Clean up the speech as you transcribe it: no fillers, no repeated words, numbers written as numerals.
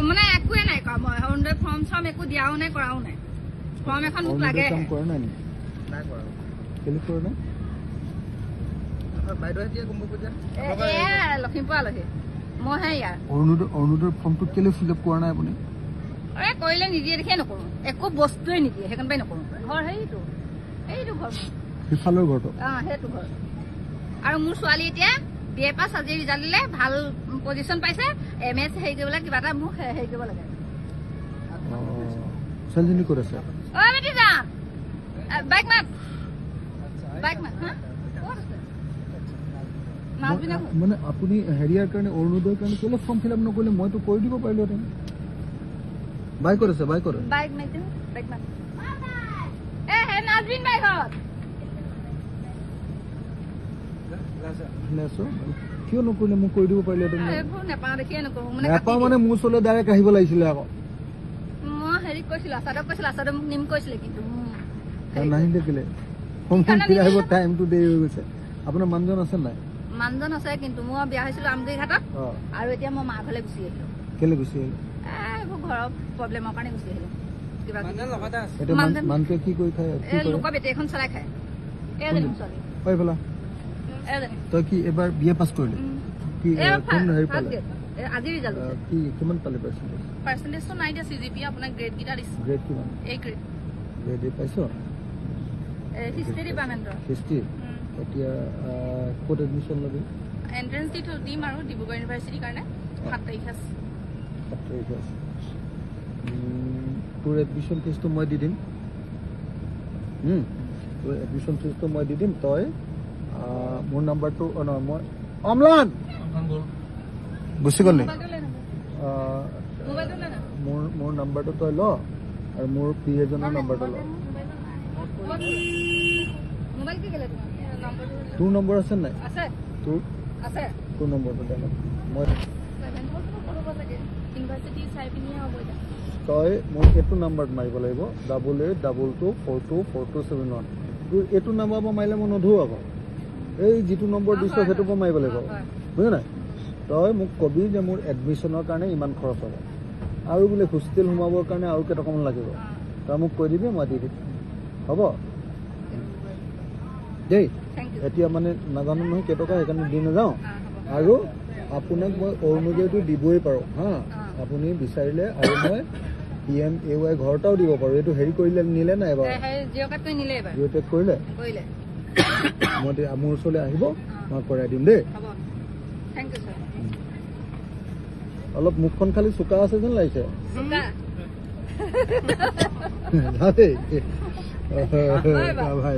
মানে একোৱে নাই কৰা মই অৰুণোদয় ফৰ্ম চৰ্ম একো দিয়াও নাই কৰাও নাই ফৰ্ম এখন মোক লাগে লখিমপুৰ আলহী মইহে ইয়াৰ অৰুণোদয় ফৰ্মটো কেলে ফিল আপ কৰা নাই আপুনি কৰিলে নিদিয়ে দেখিয়ে নকৰো একো বস্তুৱে নিদিয়ে সেইখন পাই নকৰো ঘৰ সেইটো ঘৰ সিফালৰ ঘৰটো সেইটো ঘৰ আৰু মোৰ ছোৱালী এতিয়া BA পাছ আজি ৰিজাল্ট দিলে ভাল পজিশ্যন পাইছে MS হেৰি কৰিবলৈ কিবা এটা মোক হেৰি কৰিব লাগে ছোৱালীজনী ক'ত আছে বেটি যা বাইক মাত মানে আপুনি হেৰিয়াৰ কাৰণে অৰুণোদয়ৰ কাৰণে কেলে ফৰ্ম ফিল আপ নকৰিলে মইতো কৰি দিব পাৰিলোহেঁতেন বাইক ক'ত আছে বাইক মাত নাজবিন বাইকত কিয় নকৰিলে মোক কৰি দিব পাৰিলোহেঁতেন নেপাওঁ দেখিয়ে নকৰো নেপাওঁ মানে মোৰ ওচৰলৈ ডাইৰেক্ট আহিব লাগিছিলে আকৌ মই হেৰি কৈছিলো আচাদক কৈছিলো আচাদক মোক নিম কৈছিলে কিন্তু নাহিলে কেলে ফৰ্মখন ফিল আহিব টাইমটো দেৰি হৈ গৈছে আপোনাৰ মানুহজন আছে নাই মানুহজন আছে কিন্তু মই বিয়া হৈছিলো আমগুৰি ঘাটত আৰু এতিয়া মই মা ঘৰলৈ গুচি আহিলো কেলে গুচি আহিলো এইবোৰ ঘৰৰ প্ৰব্লেমৰ কাৰণে গুচি আহিলো মানুহটোৱে কি কৰি খায় লোকৰ বেটেৰী এখন চলাই খায় তই কি এবাৰ BA পাছ কৰিলি কি আজি ৰিজাল্ট কি কিমান পালি পাৰ্চেন্টেজটো নাই দিয়া CGP আপোনাৰ গ্ৰেড কিটা দিছে গ্ৰেড কিমান গ্ৰেড পাইছ হিষ্ট্ৰী ডিপাৰ্টমেণ্টৰ হিষ্ট্ৰী এতিয়া ক'ত এডমিশ্যন ল'বি এন্ট্ৰেন্স দি দিম আৰু ডিব্ৰুগড় ইউনিভাৰ্চিটিৰ কাৰণে 7 তাৰিখ আছে তোৰ এডমিশ্যন ফিজটো মই দি দিম তোৰ এডমিশ্যন ফিজটো মই দি দিম তই মোৰ নাম্বাৰটো মই অম্লান গুচি গ'ল নি মোৰ নাম্বাৰটো তই ল আৰু মোৰ PA জনৰ নাম্বাৰটো ল তোৰ নম্বৰ আছে নাই তোৰ নম্বৰটো দে মই তই মোক এইটো নাম্বাৰত মাৰিব লাগিব 8822424271 তোৰ এইটো নাম্বাৰৰ পৰা মাৰিলে মই নধৰো আকৌ এই যিটো নম্বৰ দিছ সেইটোৰ পৰা মাৰিব লাগিব বুজি নাই তই মোক কবি যে মোৰ এডমিশ্যনৰ কাৰণে ইমান খৰচ হ'ব আৰু বোলে হোষ্টেল সোমাবৰ কাৰণে আৰু কেইটকামান লাগিব তই মোক কৈ দিবি মই দি দিম হ'ব দেই এতিয়া মানে নাজানো নহয় কেইটকা সেইকাৰণে দি নাযাওঁ আৰু আপোনাক মই অৰুণোদয়টো দিবই পাৰোঁ হা আপুনি বিচাৰিলে আৰু মই PMAY ঘৰটাও দিব পাৰোঁ এইটো হেৰি কৰিলে নিলে নাই বাৰু জিঅ' টেগ কৰিলে মই মোৰ ওচৰলৈ আহিব মই কৰাই দিম দেই অলপ মুখখন খালি চোকা আছে যেন লাগিছে ভাই ভাই